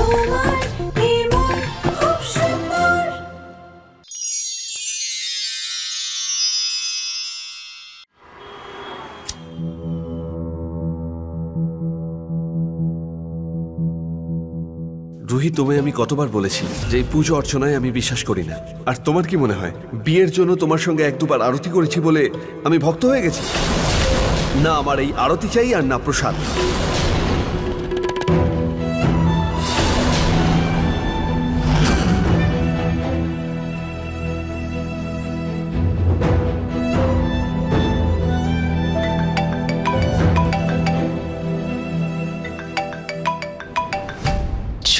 তোমার এই মন খুব সুন্দর। রুহি, তোমায় আমি কতবার বলেছি যে এই পুজো অর্চনায় আমি বিশ্বাস করি না। আর তোমার কি মনে হয় বিয়ের জন্য তোমার সঙ্গে এক দুবার আরতি করেছি বলে আমি ভক্ত হয়ে গেছি? না আমার এই আরতি চাই আর না প্রসাদ।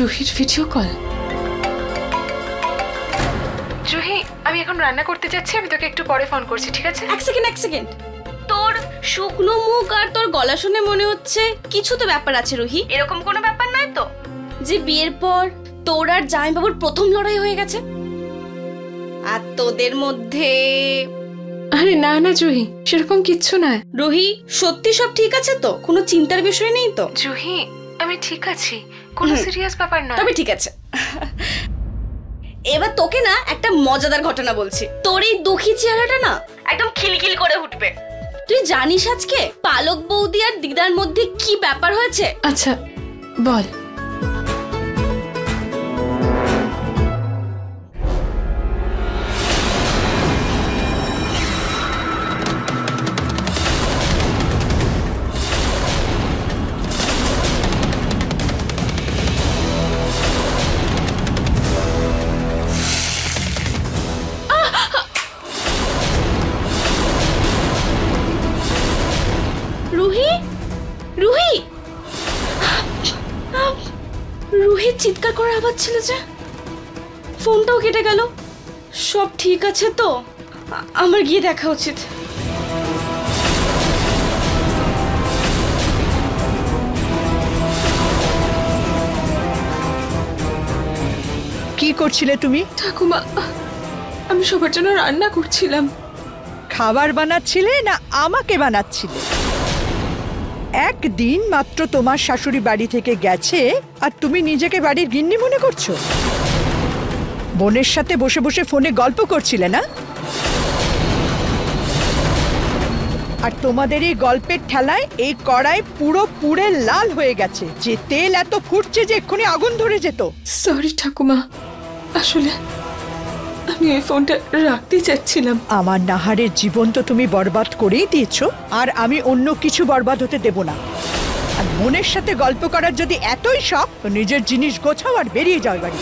জুহির ভিডিও কল। জুহি, আমি এখন রান্না করতে যাচ্ছি, আমি তোকে একটু পরে ফোন করছি, ঠিক আছে? এক সেকেন্ড। তোর শুকনো মুখ আর তোর গলা শুনে মনে হচ্ছে কিছু তো ব্যাপার আছে রুহি। এরকম কোনো ব্যাপার নয় তো যে বিয়ের পর তোর আর জামাইবাবুর প্রথম লড়াই হয়ে গেছে আর তোদের মধ্যে? আরে না না জুহি, সেরকম কিচ্ছু নয়। রুহি, সত্যি সব ঠিক আছে তো? কোনো চিন্তার বিষয় নেই তো? জুহি, আমি ঠিক আছি, কোনো সিরিয়াস ব্যাপার না। তবে ঠিক আছে। এবার তোকে না একটা মজাদার ঘটনা বলছি। তোর এই দুঃখী চেহারাটা না একদম খিলখিল করে উঠবে। তুই জানিস আজকে পালক বৌদি আর দিদার মধ্যে কি ব্যাপার হয়েছে? আচ্ছা বল। রুহির চিৎকার করার আওয়াজ ছিল যে, ফোনটাও কেটে গেল। সব ঠিক আছে তো? আমার গিয়ে দেখা উচিত। কি করছিলে তুমি? ঠাকুমা, আমি সবার জন্য রান্না করছিলাম। খাবার বানাচ্ছিলে না আমাকে বানাচ্ছিলে? একদিন মাত্র তোমার শাশুড়ি বাড়ি থেকে গেছে আর তুমি নিজেকে বাড়ির গিন্নি মনে করছো? বোনের সাথে বসে বসে ফোনে গল্প করছিলে না? আর তোমাদের এই গল্পের ঠেলায় এই কড়াই পুরো পুড়ে লাল হয়ে গেছে, যে তেল এত ফুটছে যে এক্ষুনি আগুন ধরে যেত। সরি ঠাকুমা, আসলে আমি এই ফোনটা রাখতে চাচ্ছিলাম। আমার নাহারের জীবন তো তুমি বরবাদ করেই দিয়েছো, আর আমি অন্য কিছু বরবাদ হতে দেব না। আর বোনের সাথে গল্প করার যদি এতই শখ, তো নিজের জিনিস গোছাও আর বেরিয়ে যাও বাড়ি।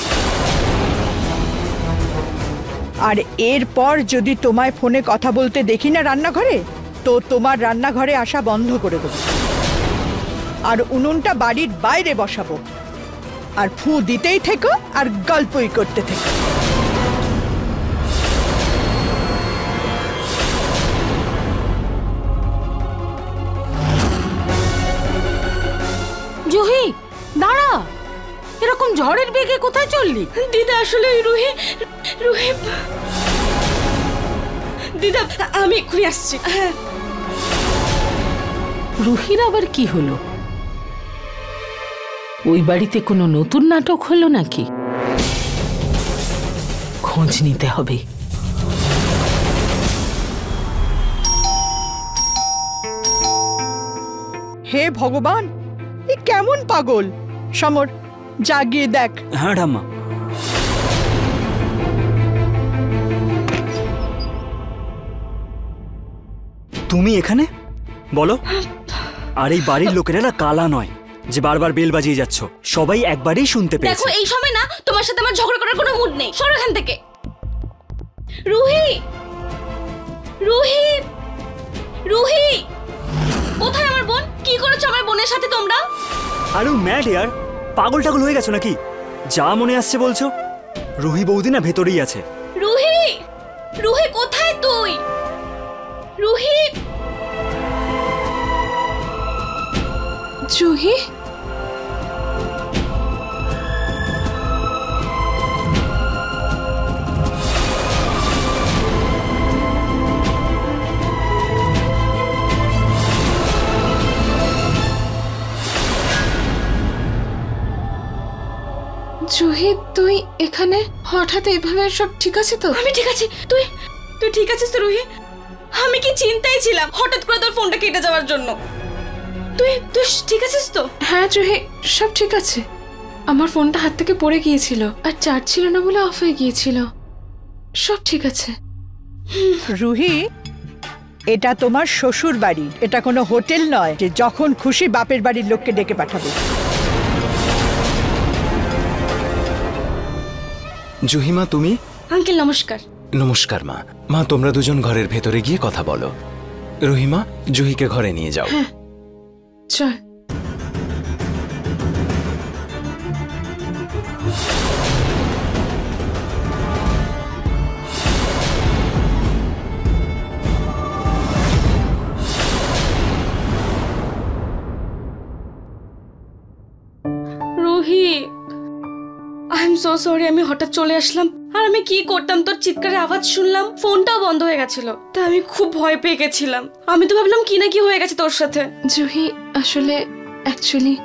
আর এরপর যদি তোমায় ফোনে কথা বলতে দেখি না রান্নাঘরে, তো তোমার রান্নাঘরে আসা বন্ধ করে দেবো আর উনুনটা বাড়ির বাইরে বসাবো। আর ফু দিতেই থেকো আর গল্পই করতে থেকো। জুহি দাঁড়া, এরকম ঝড়ের বেগে কোথায় চললি? দিদা, আসলে রুহি রুহি দিদা, আমি এক্ষুনি আসছি। হ্যাঁ। রুহির আবার কি হলো? ওই বাড়িতে কোনো নতুন নাটক হলো নাকি? খোঁজ নিতে হবে। হে ভগবান, এ কেমন পাগল! সমর, যা গিয়ে দেখ। হ্যাঁ ঠাম্মা। তুমি এখানে? বলো। আর এই বাড়ির লোকেরা না কালা নয় যে বারবার বেল বাজিয়ে যাচ্ছ, সবাই একবারই শুনতে পেয়েছে। দেখো, এই সময় না তোমার সাথে আমার ঝগড়া করার কোনো মুড নেই। সরো এখান থেকে। রুহি, রুহি, রুহি, কোথায় আমার বোন? কি করেছো আমার বোনের সাথে তোমরা? আরে ম্যাড ইয়ার, পাগল টাগল হয়ে গেছো নাকি? যা মনে আসছে বলছো। রুহি বৌদি না ভেতরেই আছে। রুহি, রুহি কোথায় তুই? রুহি, জুহি, জুহি তুই এখানে হঠাৎ এইভাবে? সব ঠিক আছে তো? আমি ঠিক আছি। তুই তুই ঠিক আছিস তো রুহি? আমি কি চিন্তায় ছিলাম হঠাৎ করে তোর ফোনটা কেটে যাওয়ার জন্য। তুই তুই ঠিক আছিস তো? হ্যাঁ জুহি, সব ঠিক আছে। আমার ফোনটা হাত থেকে পড়ে গিয়েছিল আর চার্জ ছিল না বলে অফ হয়ে গিয়েছিল। সব ঠিক আছে। রুহি, এটা তোমার শ্বশুর বাড়ি, এটা কোনো হোটেল নয় যে যখন খুশি বাপের বাড়ির লোককে ডেকে পাঠাবে। জুহিমা, তুমি? আঙ্কেল নমস্কার। নমস্কার মা। মা, তোমরা দুজন ঘরের ভেতরে গিয়ে কথা বলো। রহিমা, জুহিকে ঘরে নিয়ে যাও। চল। Ruhi, I am so sorry. আমি হঠাৎ চলে আসলাম আর আমি কি করতাম, তোর চিৎকারের আওয়াজ শুনলাম, ফোনটাও বন্ধ হয়ে গেছিল, তাই আমি খুব ভয় পেয়ে গেছিলাম। আমি তো ভাবলাম কি না কি হয়ে গেছে তোর সাথে। জুহি, আসলে অ্যাকচুয়ালি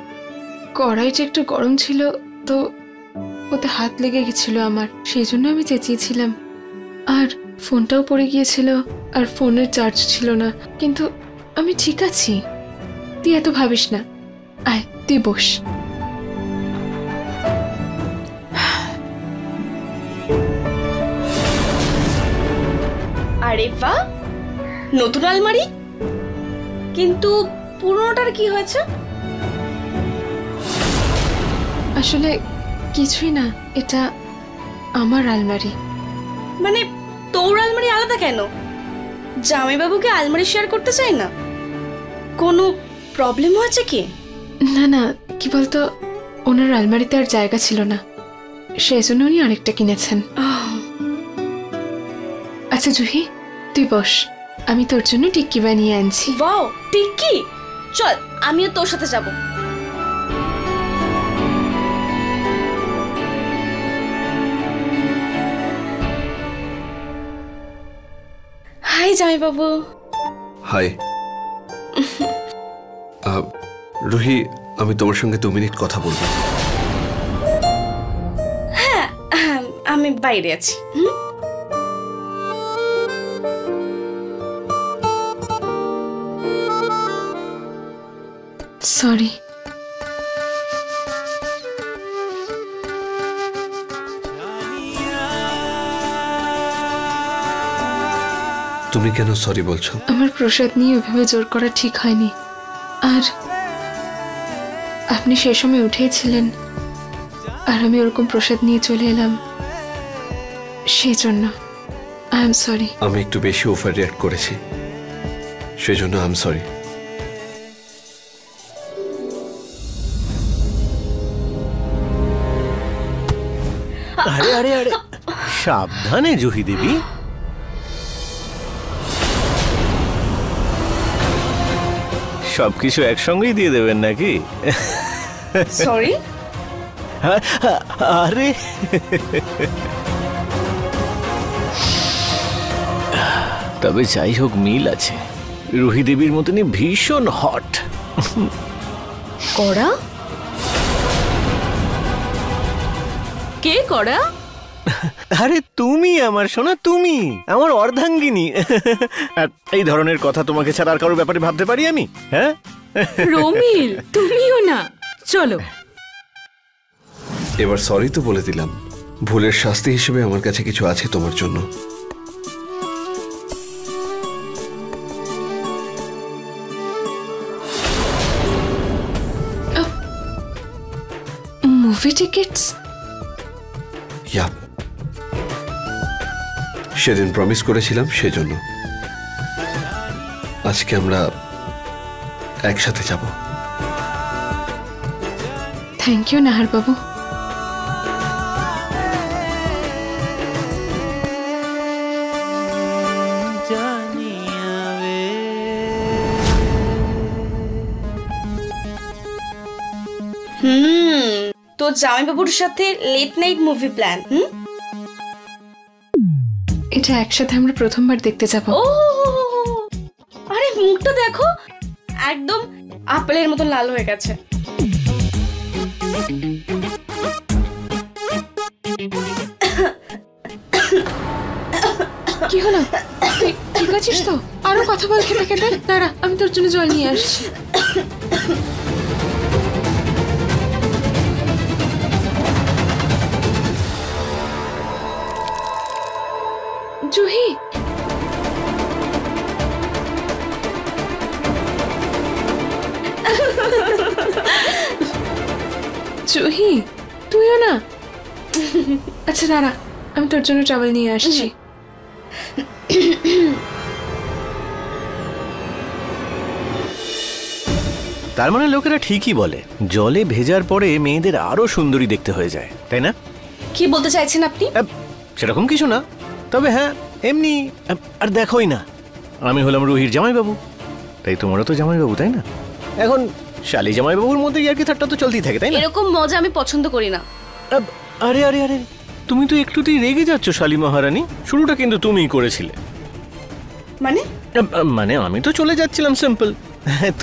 কড়াইটা একটু গরম ছিল তো ওতে হাত লেগে গেছিল আমার, সেই জন্য আমি চেঁচিয়েছিলাম। আর ফোনটাও পড়ে গিয়েছিল আর ফোনের চার্জ ছিল না, কিন্তু আমি ঠিক আছি। তুই এত ভাবিস না, আয় তুই বস। আরে বাহ, নতুন আলমারি, কিন্তু পুরোনোটার কি হয়েছে? আসলে কিছুই না, এটা আমার আলমারি। মানে তোর আলমারি আলাদা কেন? জামাইবাবুকে আলমারি শেয়ার করতে চাই না? কোনো প্রবলেম হয়েছে কি? না না, কি বলতো, ওনার আলমারিতে আর জায়গা ছিল না, সেই জন্য উনি আরেকটা কিনেছেন। আচ্ছা জুহি, তুই বস, আমি তোর জন্য টিক্কি বানিয়ে আনছি। ওয়াও, টিক্কি! চল আমিও তোর সাথে যাব। হাই জামাইবাবু। হাই। রুহি, আমি তোমার সঙ্গে 2 মিনিট কথা বলবো। হ্যাঁ, আমি বাইরে আছি। সরি। তুমি কেন সরি বলছো? আমার প্রসাদ নিয়ে ওইভাবে জোর করা ঠিক হয়নি, আর আপনি সেই সময় উঠেছিলেন আর আমি ওরকম প্রসাদ নিয়ে চলে এলাম, সেই জন্য আই এম সরি। আমি একটু বেশি ওভার রিঅ্যাক্ট করেছি, সেই জন্য আই এম সরি। আরে আরে আরে, সাবধানে জুহি দেবী। সবকিছু একসঙ্গেই দিয়ে দেবেন নাকি? সরি। আরে তবে যাই হোক, মিল আছে। রুহি দেবীর মতনই ভীষণ হট। কড়া? কে কড়া? আরে তুমি আমার সোনা, তুমি আমার অর্ধাঙ্গিনী। আর এই ধরনের কথা তোমাকে ছাড়া আর কারোর ব্যাপারে ভাবতে পারি আমি? হ্যাঁ রমিল, তুমিও না। চলো। এবার সরি তো বলে দিলাম, ভুলের শাস্তি হিসেবে আমার কাছে কিছু আছে তোমার জন্য। Movie tickets? ইয়া, সেদিন প্রমিস করেছিলাম, সেজন্য আজকে আমরা একসাথে যাব। থ্যাংক ইউ নাহার বাবু। তো জামাইবাবুর সাথে লেট নাইট মুভি প্ল্যান। এটা একসাথে আমরা প্রথমবার দেখতে যাব। ও আরে মুখটা দেখো, একদম আপেলের মতো লাল হয়ে গেছে। হলো? তুই ঠিক আছিস তো? আরো কথা বল খেতে খেতে। দাঁড়া, আমি তোর জন্য জল নিয়ে আসছি। জুহি, জুহি, তুইও না? আচ্ছা দাঁড়া, আমি তোর জন্য টাওয়েল নিয়ে আসছি। তার মানে লোকেরা ঠিকই বলে, জলে ভেজার পরে মেয়েদের আরো সুন্দরী দেখতে হয়ে যায়, তাই না? কি বলতে চাইছেন আপনি? সেরকম কিছু না, তবে হ্যাঁ এমনি। আর দেখোই না, আমি হলাম রুহির জামাইবাবু, তাই তোমারও তো জামাইবাবু, তাই না? এখন শালি জামাইবাবুর মধ্যে আর কি ঠাট্টা তো চলতেই থাকে, তাই না? এরকম মজা আমি পছন্দ করি না। আরে আরে আরে, তুমি তো একটুতেই রেগে যাচ্ছ শালি মহারানী। শুরুটা কিন্তু তুমিই করেছিলে। মানে? মানে আমি তো চলে যাচ্ছিলাম, সিম্পল।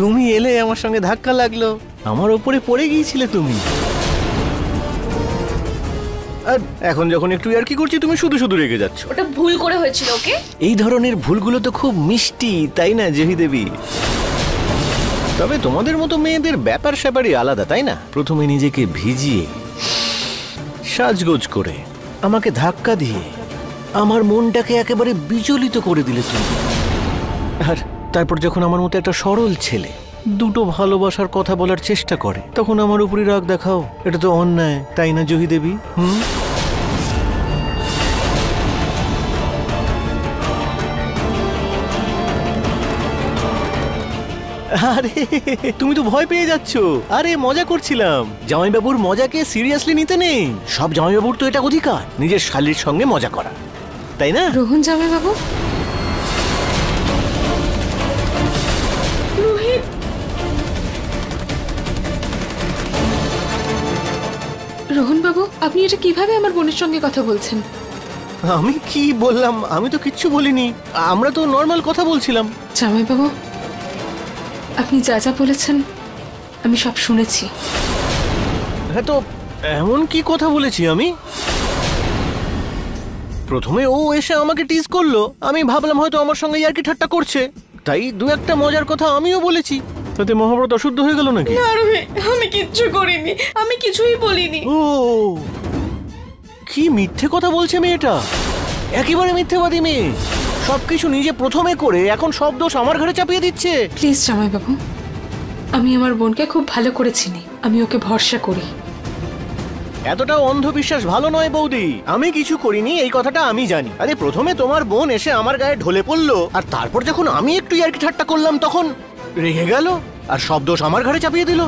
তুমি এলে, আমার সঙ্গে ধাক্কা লাগলো, আমার ওপরে পড়ে গিয়েছিলে তুমি। আর এখন যখন একটু আর কি করছি, তুমি শুধু শুধু রেগে যাচ্ছ। ওটা ভুল করে হয়েছিল, ওকে? এই ধরনের ভুলগুলো তো খুব মিষ্টি, তাই না জহি দেবী? তবে তোমাদের মতো মেয়েদের ব্যাপার স্যাপারই আলাদা, তাই না? প্রথমে নিজেকে ভিজিয়ে সাজগোজ করে আমাকে ধাক্কা দিয়ে আমার মনটাকে একেবারে বিচলিত করে দিলে তুমি। আর তারপর যখন আমার মতো একটা সরল ছেলে দুটো ভালোবাসার কথা বলার চেষ্টা করে, তখন আমার উপরই রাগ দেখাও। এটা তো অন্যায়, তাই না জহি দেবী? আরে তুমি তো ভয় পেয়ে যাচ্ছ। আরে মজা করছিলাম, জামাইবাবুর মজাকে সিরিয়াসলি নিতে নেই। সব জামাইবাবুর তো এটা অধিকার, নিজের শালীর সঙ্গে মজা করা, তাই না? রোহন জামাইবাবু, রোহিত, রোহন বাবু, আপনি এটা কিভাবে আমার বোনের সঙ্গে কথা বলছেন? আমি কি বললাম? আমি তো কিচ্ছু বলিনি, আমরা তো নর্মাল কথা বলছিলাম। জামাইবাবু, আপনি যা যা বলেছেন আমি সব শুনেছি। হ্যাঁ, তো এমন কি কথা বলেছি আমি? প্রথমে ও এসে আমাকে টিজ করলো, আমি ভাবলাম হয়তো আমার সঙ্গে আর কি ঠাট্টা করছে, তাই দু একটা মজার কথা আমিও বলেছি। তাতে মহাব্রত অশুদ্ধ হয়ে গেল নাকি? না রোহিত, আমি কিচ্ছু করিনি, আমি কিছুই বলিনি। ও কি মিথ্যে কথা বলছে মেয়েটা, একেবারে মিথ্যেবাদী মেয়ে। সবকিছু নিজে প্রথমে করে এখন সব দোষ আমার ঘরে চাপিয়ে দিচ্ছে। প্লিজ জামাইবাবু, আমি আমার বোনকে খুব ভালো করে চিনি, আমি ওকে ভরসা করি। এতটাও অন্ধবিশ্বাস ভালো নয় বৌদি। আমি কিছু করিনি এই কথাটা আমি জানি। আরে প্রথমে তোমার বোন এসে আমার গায়ে ঢলে পড়লো, আর তারপর যখন আমি একটু ইয়ার্কি ঠাট্টা করলাম তখন রেগে গেল আর সব দোষ আমার ঘরে চাপিয়ে দিল।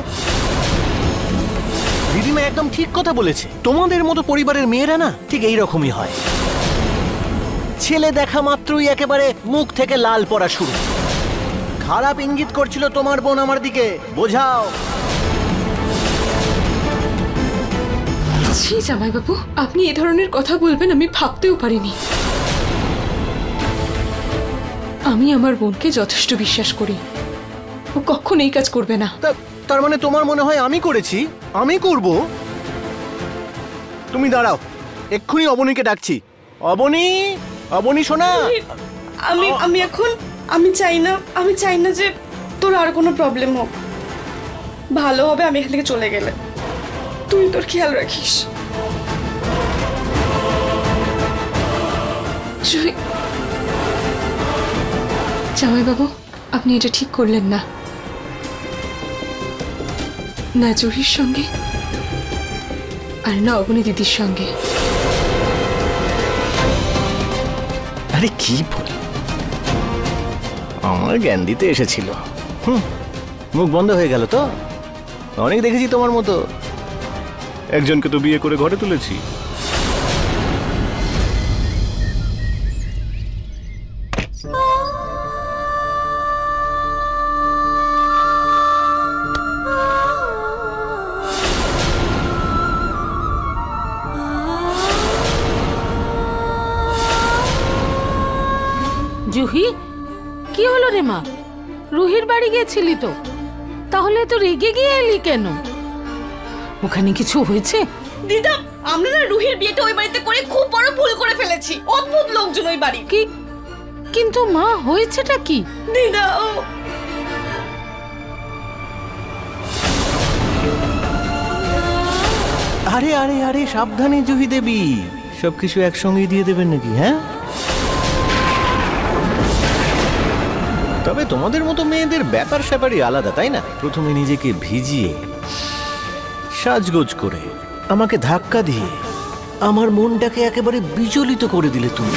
দিদিমা একদম ঠিক কথা বলেছে, তোমাদের মতো পরিবারের মেয়েরা না ঠিক এইরকমই হয়। ছেলে দেখা মাত্রই একেবারে মুখ থেকে লাল পড়া শুরু। খারাপ ইঙ্গিত করছিল তোমার বোন আমার দিকে, বোঝাও। ছি জামাইবাবু, আপনি এই ধরনের কথা বলবেন আমি ভাবতেও পারিনি। আমি আমার বোনকে যথেষ্ট বিশ্বাস করি, ও কখনো এই কাজ করবে না। তার মানে তোমার মনে হয় আমি করেছি? আমি করব? তুমি দাঁড়াও, এক্ষুনি অবনীকে ডাকছি। অবনী, অবনী শোনা। আমি চাই না যে তোর আর কোনো প্রবলেম হোক। ভালো হবে আমি এখান থেকে চলে গেলে। তুই তোর খেয়াল রাখিস। জামাইবাবু, আপনি এটা ঠিক করলেন না, না জুহির সঙ্গে আর না অবনী দিদির সঙ্গে। আরে কি বল, আমার জ্ঞান দিতে এসেছিল। মুখ বন্ধ হয়ে গেল তো। অনেক দেখেছি তোমার মতো, একজনকে তো বিয়ে করে ঘরে তুলেছি। জুহি, কি হলো রে মা? রুহির বাড়ি গেছিলি তো, তাহলে তো রেগে গিয়ে এলি কেন? ওখানে কিছু হয়েছে? দিদা, আমরা না রুহির বিয়েটা ওই বাড়িতে করে খুব বড় ভুল করে ফেলেছি। অদ্ভুত লোকজন ওই বাড়ি। কি কিন্তু মা, হয়েছেটা কি? দিদা আরে আরে আরে সাবধানে জুহি দেবী, সবকিছু একসঙ্গেই দিয়ে দেবেন নাকি? হ্যাঁ, তবে তোমাদের মতো মেয়েদের ব্যাপার স্যাপারই আলাদা, তাই না? প্রথমে নিজেকে ভিজিয়ে সাজগোজ করে আমাকে ধাক্কা দিয়ে আমার মনটাকে একেবারে বিচলিত করে দিলে তুমি।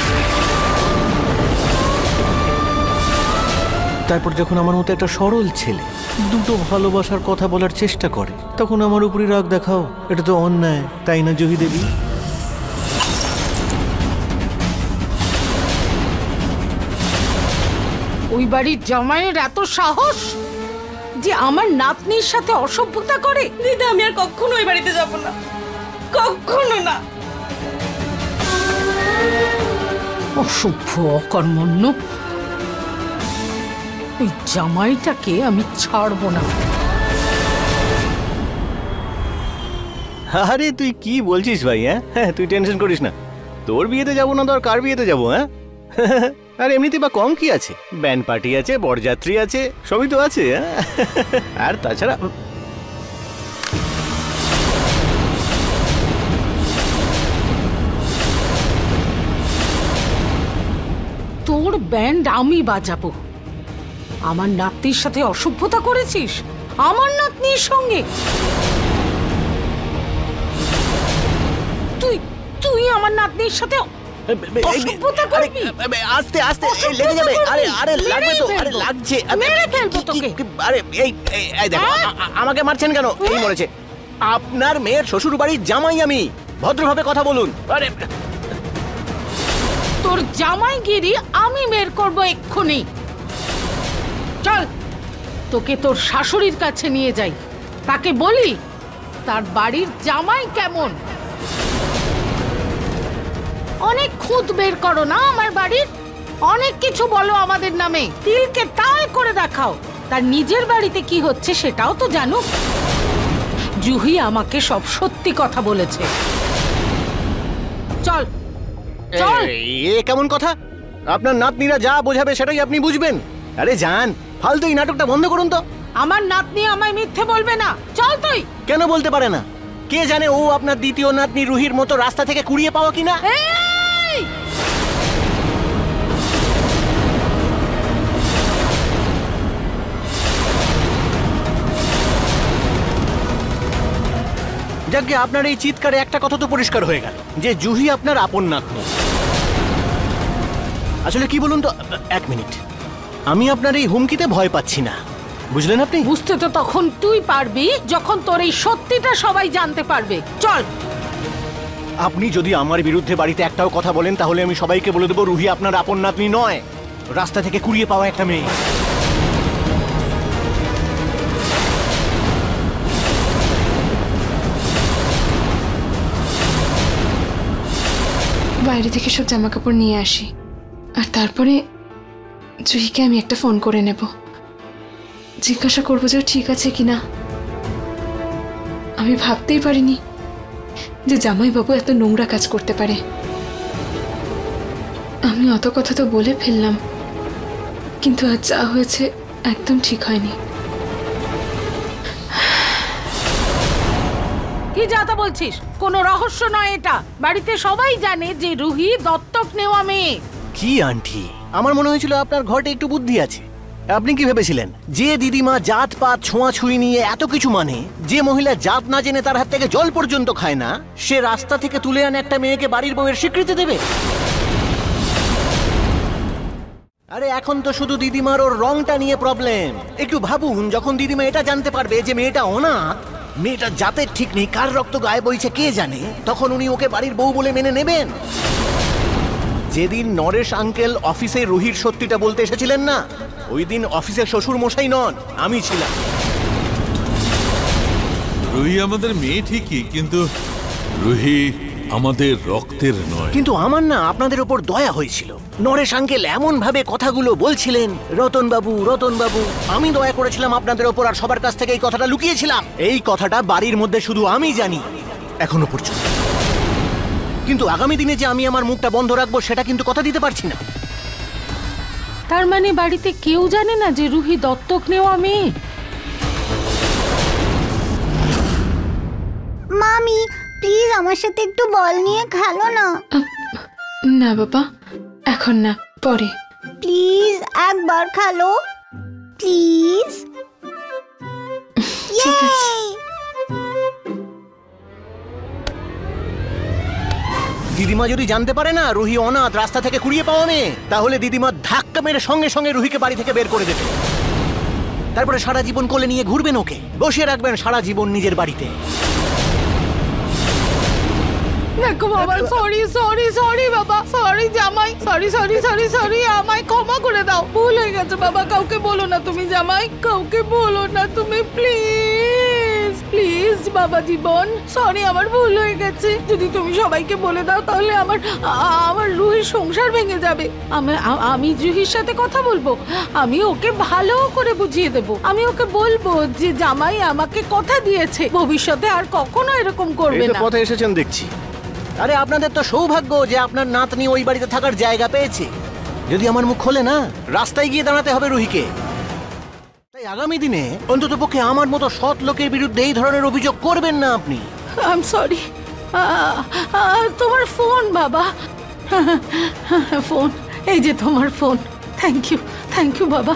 তারপর যখন আমার মতো একটা সরল ছেলে দুটো ভালোবাসার কথা বলার চেষ্টা করে, তখন আমার উপরই রাগ দেখাও। এটা তো অন্যায়, তাই না জহি দেবী? ওই বাড়ির জামাইয়ের এত সাহস যে আমার নাতনির সাথে অসভ্যতা করে? দিদা, আমি আর কখনো ওই বাড়িতে যাব না, কখনো না। অসভ্য, অকর্মণ্য, ওই জামাইটাকে আমি ছাড়বো না। আরে তুই কি বলছিস ভাই? হ্যাঁ, তুই টেনশন করিস না, তোর বিয়েতে যাবো না তো আর কার বিয়েতে যাবো? হ্যাঁ, আর এমনিতে বা কম কি আছে? ব্যান্ড পার্টি আছে, বরযাত্রী আছে, সবই তো আছে। আর তাছাড়া তোর ব্যান্ড আমি বাজাবো। আমার নাতনির সাথে অসভ্যতা করেছিস আমার নাতনির সঙ্গে? তুই তুই আমার নাতনির সাথে অসভ্যতা করবি? আস্তে আস্তে লেগে যাবে। আরে আরে লাগবে তো, আরে লাগছে। মেরে ফেলবো তোকে। আরে এই দেখো, আমাকে মারছেন কেন? এই মরেছে। আপনার মেয়ের শ্বশুর বাড়ির জামাই আমি, ভদ্রভাবে কথা বলুন। আরে তোর জামাইগিরি আমি বের করবো এক্ষুনি। চল, তোকে তোর শাশুড়ির কাছে নিয়ে যাই, তাকে বলি তার বাড়ির জামাই কেমন। অনেক খুঁত বের করো না আমার বাড়ির, অনেক কিছু বলো আমাদের নামে, তিলকে তাল করে দেখাও। তার নিজের বাড়িতে কি হচ্ছে সেটাও তো জানো। জুহি আমাকে সব সত্যি কথা বলেছে। চল চল। এ কেমন কথা? আপনার নাতনিরা যা বোঝাবে সেটাই আপনি বুঝবেন। আরে যান, ফালতু এই নাটকটা বন্ধ করুন তো। আমার নাতনি আমায় মিথ্যে বলবে না। চল তুই। কেন বলতে পারে না? কে জানে ও আপনার দ্বিতীয় নাতনি রুহির মতো রাস্তা থেকে কুড়িয়ে পাওয়া কিনা। যাকে আপনার এই চিৎকারে একটা কথা তো পরিষ্কার হয়ে গেল যে জুহি আপনার আপন নাতনি। আসলে কি বলুন তো, এক মিনিট, আমি আপনার এই হুমকিতে ভয় পাচ্ছি না, বুঝলেন আপনি? বুঝতে তো তখন তুই পারবি যখন তোর এই সত্যিটা সবাই জানতে পারবে। চল। আপনি যদি আমার বিরুদ্ধে বাড়িতে একটাও কথা বলেন তাহলে আমি সবাইকে বলে দেবো রুহি আপনার আপন নাতনি নয়, রাস্তা থেকে কুড়িয়ে পাওয়া একটা মেয়ে। বাইরে থেকে সব জামা কাপড় নিয়ে আসি, আর তারপরে জুহিকে আমি একটা ফোন করে নেব, জিজ্ঞাসা করবো যে ঠিক আছে কিনা। আমি ভাবতেই পারিনি যে জামাইবাবু এত নোংরা কাজ করতে পারে। আমি অত কথা তো বলে ফেললাম, কিন্তু আজ যা হয়েছে একদম ঠিক হয়নি। কি যাতা বলছিস? কোনো রহস্য নয় এটা, বাড়িতে সবাই জানে যে রুহি দত্তক নেওয়া মেয়ে। কি আন্টি, আমার মনে হয়েছিল আপনার ঘরে একটু বুদ্ধি আছে। আপনি কি ভেবেছিলেন যে দিদিমা জাত পাত ছোঁয়াছুঁই নিয়ে এত কিছু মানে, যে মহিলা জাত না জেনে তার হাত থেকে জল পর্যন্ত খায় না, সে রাস্তা থেকে তুলে আনে একটা মেয়েকে বাড়ির বউয়ের স্বীকৃতি দেবে? আরে এখন তো শুধু দিদিমার ওর রংটা নিয়ে প্রবলেম। একটু ভাবুন, যখন দিদিমা এটা জানতে পারবে যে মেয়েটা অনাথ, মেয়েটার জাতের ঠিক নেই, কার রক্ত গায়ে বইছে কে জানে, তখন উনি ওকে বাড়ির বউ বলে মেনে নেবেন। যেদিন নরেশ আঙ্কেল অফিসে রুহির সত্যিটা বলতে এসেছিলেন না, ওই দিন অফিসের শ্বশুর মশাই নন, আমি ছিলাম। রুহি আমাদের মেয়ে ঠিকই, কিন্তু রুহি আমাদের রক্তের নয়। কিন্তু আমার না আপনাদের ওপর দয়া হয়েছিল। নরেশ আঙ্কেল এমন ভাবে কথাগুলো বলছিলেন, রতন বাবু রতন বাবু, আমি দয়া করেছিলাম আপনাদের ওপর, আর সবার কাছ থেকে এই কথাটা লুকিয়েছিলাম। এই কথাটা বাড়ির মধ্যে শুধু আমি জানি এখনো পর্যন্ত। কিন্তু আগামী দিনে যে আমি আমার মুখটা বন্ধ রাখবো সেটা কিন্তু কথা দিতে পারছি না। তার মানে বাড়িতে কেউ জানে না যে রুহি দত্তক নেওয়া মেয়ে? মামি প্লিজ আমার সাথে একটু বল নিয়ে খেলো না। না বাবা, এখন না, পরে। প্লিজ একবার খেলো প্লিজ। ঠিক আছে। দিদিমা যদি জানতে পারে না রুহি অনাথ, রাস্তা থেকে কুড়িয়ে পাওয়া মেয়ে, তাহলে দিদিমা ধাক্কা মেরে সঙ্গে সঙ্গে রুহিকে বাড়ি থেকে বের করে দেবে। তারপরে সারা জীবন কোলে নিয়ে ঘুরবেন, ওকে বসিয়ে রাখবেন সারা জীবন নিজের বাড়িতে। দেখো বাবা, সরি সরি সরি বাবা, সরি জামাই, সরি সরি সরি সরি, আমায় ক্ষমা করে দাও, ভুল হয়ে গেছে বাবা। কাউকে বলো না তুমি জামাই, কাউকে বলো না তুমি, প্লিজ প্লিজ বাবা জীবন, সরি আমার ভুল হয়ে গেছে। যদি তুমি সবাইকে বলে দাও তাহলে আমার রুহির সংসার ভেঙে যাবে। আমি জুহির সাথে কথা বলবো, আমি ওকে ভালো করে বুঝিয়ে দেবো। আমি ওকে বলবো যে জামাই আমাকে কথা দিয়েছে ভবিষ্যতে আর কখনো এরকম করবে না। পথে এসেছেন দেখছি। আরে আপনাদের তো সৌভাগ্য যে আপনার নাতনি ওই বাড়িতে থাকার জায়গা পেয়েছে। যদি আমার মুখ খোলে না, রাস্তায় গিয়ে দাঁড়াতে হবে রুহিকে। তাই আগামী দিনে অন্ততপক্ষে আমার মতো সৎ লোকের বিরুদ্ধে এই ধরনের অভিযোগ করবেন না আপনি। I am sorry. তোমার ফোন বাবা, ফোন, এই যে তোমার ফোন। থ্যাংক ইউ বাবা।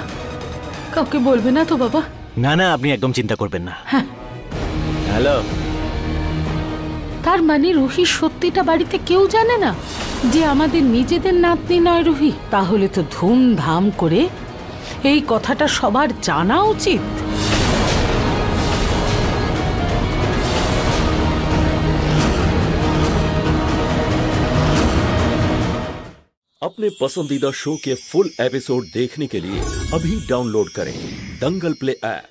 কাউকে বলবে না তো বাবা? না না, আপনি একদম চিন্তা করবেন না। হ্যালো। তার মানে রুহি সত্যিটা বাড়িতে কেউ জানে না যে আমাদের নিজেদের নাতনি নয় রুহি? তাহলে তো ধুমধাম করে এই কথাটা সবার জানা উচিত। अपने पसंदीदा शो के फुल एपिसोड देखने के लिए अभी डाउनलोड करें दंगल प्ले ऐप।